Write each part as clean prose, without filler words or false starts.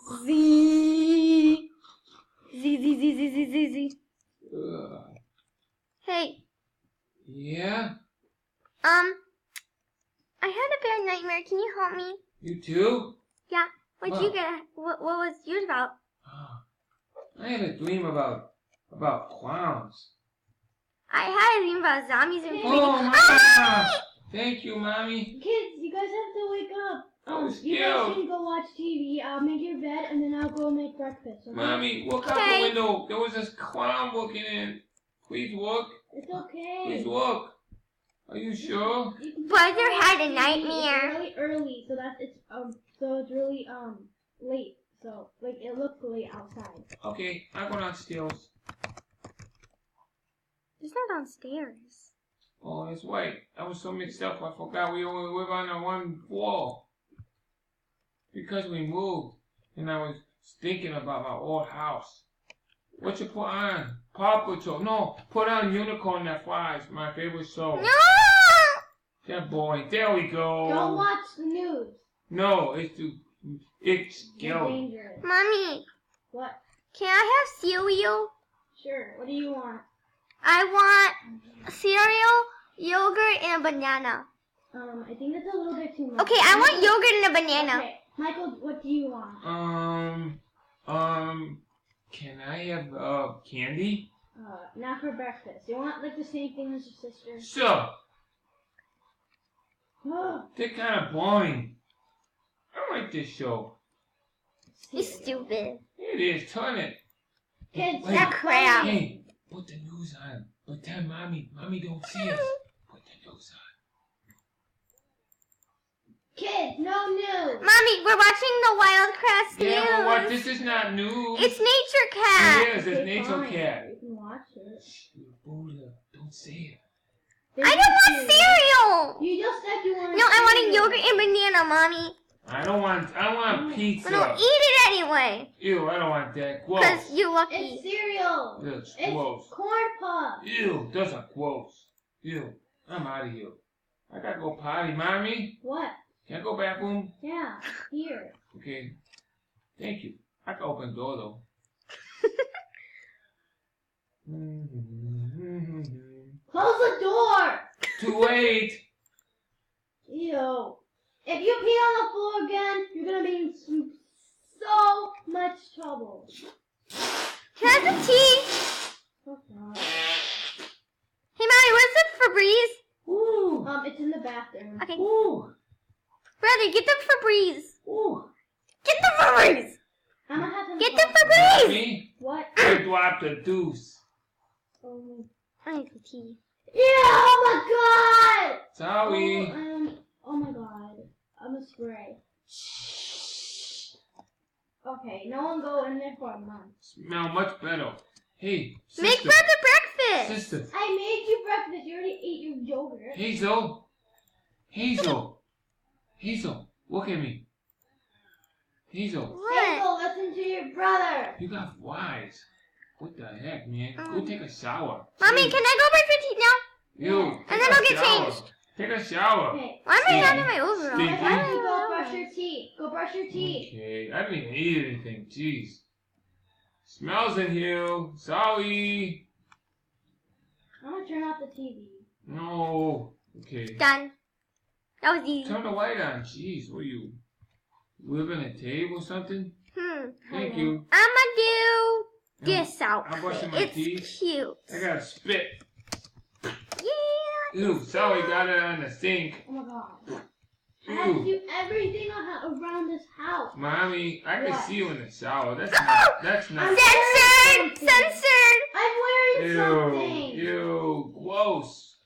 Z. Hey. Yeah? I had a bad nightmare. Can you help me? You too? Yeah. What'd you get? What was yours about? I had a dream about clowns. I had a dream about zombies and Oh, Mama! Thank you, Mommy. Kids, you guys have to wake up. You scared. guys can go watch TV. I'll make your bed, and then I'll go make breakfast. Okay? Mommy, look out the window. There was this clown looking in. Please look. It's okay. Please look. Are you sure? Brother had a It's nightmare. really early, so it's really late. So like it looks late outside. Okay, I'll go downstairs. It's not downstairs. Oh, that's right. I was so mixed up. I forgot we only live on a one floor. Because we moved, and I was thinking about my old house. What you put on? Paw Patrol. No, put on Unicorn That Flies. My favorite show. No! That boy. There we go. Don't watch the news. No, it's It's scary. dangerous. Mommy, What? can I have cereal? Sure. What do you want? I want cereal, yogurt, and a banana. I think that's a little bit too much. Okay, I want yogurt and a banana. Okay. Michael, what do you want? Can I have candy? Not for breakfast. You want like the same thing as your sister? Sure. They're kind of boring. I like this show. You stupid. It is. Turn it. Kids, Wait. That crap. Hey, put the news on. Pretend Mommy don't see us. Put the news on. Kids, no news. Mommy, we're watching the Wildcrafts news. Yeah, but what? This is not news. It's Nature Cat. It is. It's Okay, Nature fine. Cat. You can watch it. Shh, you Buddha. Don't say it. I don't want cereal. You just said you wanted No, I want a cereal. yogurt and banana, Mommy. I want pizza. But don't eat it anyway. Ew, I don't want that. Gross. Because you're It's lucky. cereal. That's It's gross. corn puffs. Ew, those are gross. Ew, I'm out of here. I gotta go potty, Mommy. What? Can I go bathroom? Yeah, here. Okay. Thank you. I can open the door though. Close the door. Too late. Ew. If you pee on the floor again, you're gonna be in so much trouble. Can I have some tea? Oh, God. Hey, Mommy, where's the Febreze? Ooh. It's in the bathroom. Okay. Ooh. Brother, get the Febreze. Ooh. Get the Febreze. I'm gonna have some Get the coffee. Febreze. Me? What? I dropped a deuce. I need some tea. Yeah, oh my god! Sorry. Oh my god. I'm a spray. Okay, no one go in there for a month. Smell much better. Hey, sister. Make Brother breakfast. Sister. I made you breakfast. You already ate your yogurt. Hazel. Hazel. Hazel. Look at me. Hazel. What? Hazel, listen to your brother. You got flies. What the heck, man? Go take a shower. Mommy, can I go brush your teeth now? You. And take then a I'll get shower. changed. Take a shower. Okay. Why am I not Stinky. in my overalls? Stinky. I have to go brush your teeth. Go brush your teeth. Okay, I didn't even eat anything. Jeez. Smells in here. Sorry. I'm gonna turn off the TV. No. Okay. Done. That was easy. Turn the light on. Jeez, what are you? Living a table or something? Thank you. I'ma do this I'm outfit. brushing my It's teeth. cute. I gotta spit. Yeah. Ew, sorry, got it on the sink. Oh my god. I have to Ew. do everything around this house. Mommy, I can What? see you in the shower. That's not. I'm Censored! something. Censored! I'm wearing something. Ew, gross.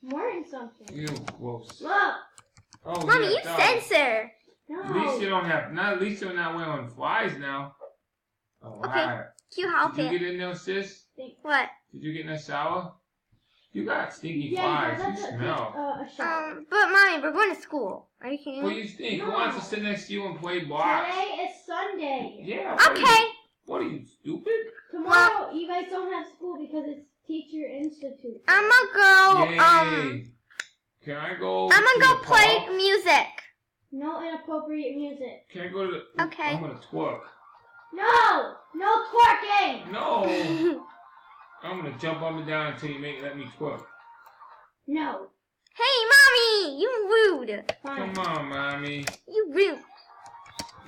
I'm wearing something. Ew, gross. Look. Oh, Mommy, yeah, you dog. censor. At least you No. don't have. At least you're not wearing flies now. Oh, Okay. wow. Cute Did you outfit. get in there, sis? What? Did you get in the shower? You got stinky Yeah, flies. You smell. a shower. But Mommy, we're going to school. Are you kidding What do me? you think? Who No. wants to sit next to you and play blocks? Today is Sunday. Yeah. What are you- Okay. What are you, stupid? Tomorrow you guys don't have school because it's Teacher Institute. I'ma go, Yay. Can I go? I'ma to go the play park? music. No inappropriate music. Can I go to the... Okay. I'm gonna twerk. No! No twerking! No! I'm gonna jump up and down until you let me twerk. No. Hey, Mommy! You rude. Fine. Come on, Mommy. You rude.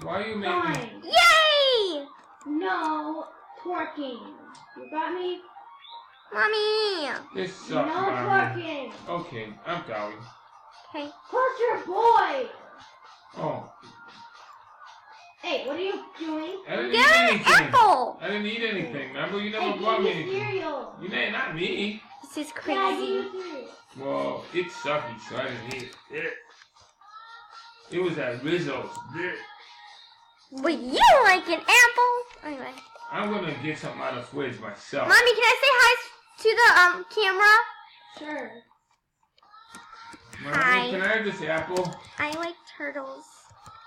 Why you making me... Fine. Yay! No twerking. You got me? Mommy! This sucks, No Mommy. twerking. Okay, I'm going. Okay. Who's your boy? Oh, Hey, what are you doing? I didn't eat Get an anything. apple! I didn't eat anything. Remember, you never Hey, brought me give me anything. cereal. You didn't, not me. This is Yeah, I give crazy. you cereal. Well, it's sucky, so I didn't eat it. It was that Rizzo. But you like an apple? Anyway. I'm gonna get something out of the fridge myself. Mommy, can I say hi to the camera? Sure. Mommy, Hi. can I have this apple? I like turtles.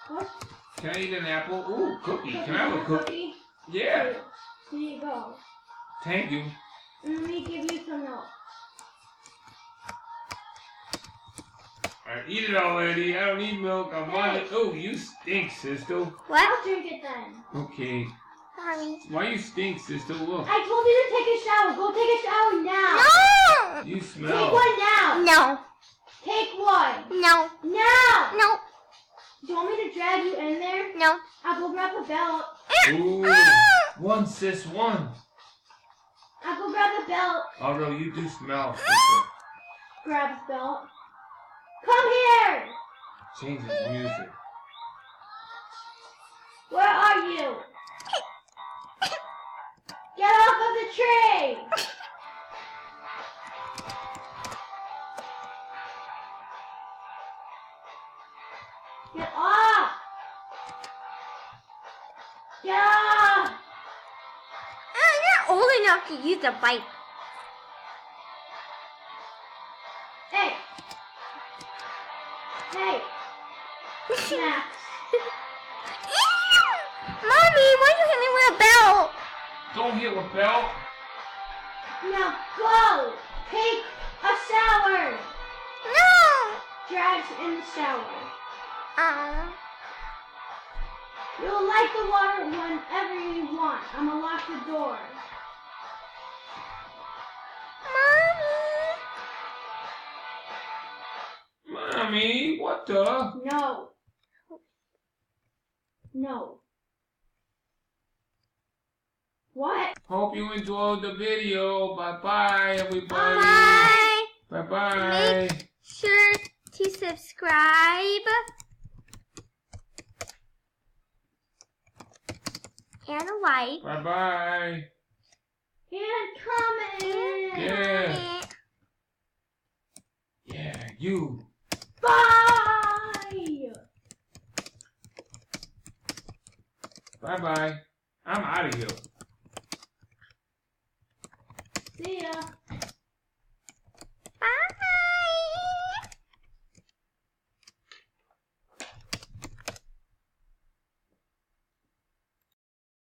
What? Can I eat an apple? Ooh, cookie. Can I have a You want cookie? Yeah. Here you go. Thank you. Let me give you some milk. I eat it already. I don't need milk. I want it. Oh, you stink, sister. What? I'll drink it then. Okay. Mommy. Why you stink, sister? Look. I told you to take a shower. Go take a shower now. No! You Take smell. one now. No. Take one. No. Now. No. Do you want me to drag you in there? No. I'll go grab the belt. Ooh. One, sis, one. I'll go grab the belt. Although you do smell, sister. Grab the belt. Come here. Change his music. Where are you? Get off of the tree. Get off. Get off. You're old enough to use a bike. Hey. Hey. Snacks. Mommy, why you hit me with a belt? Don't hit with belt. Now go. Take a shower. No. Drag in the shower. You'll light the water whenever you want. I'm gonna lock the door. Mommy. Mommy, what the? No. No. What? Hope you enjoyed the video. Bye-bye, everybody. Bye. Bye-bye. Make sure to subscribe. And a like. Bye-bye. And comment. Yeah. Yeah, you. Bye. Bye-bye. I'm out of here. See ya.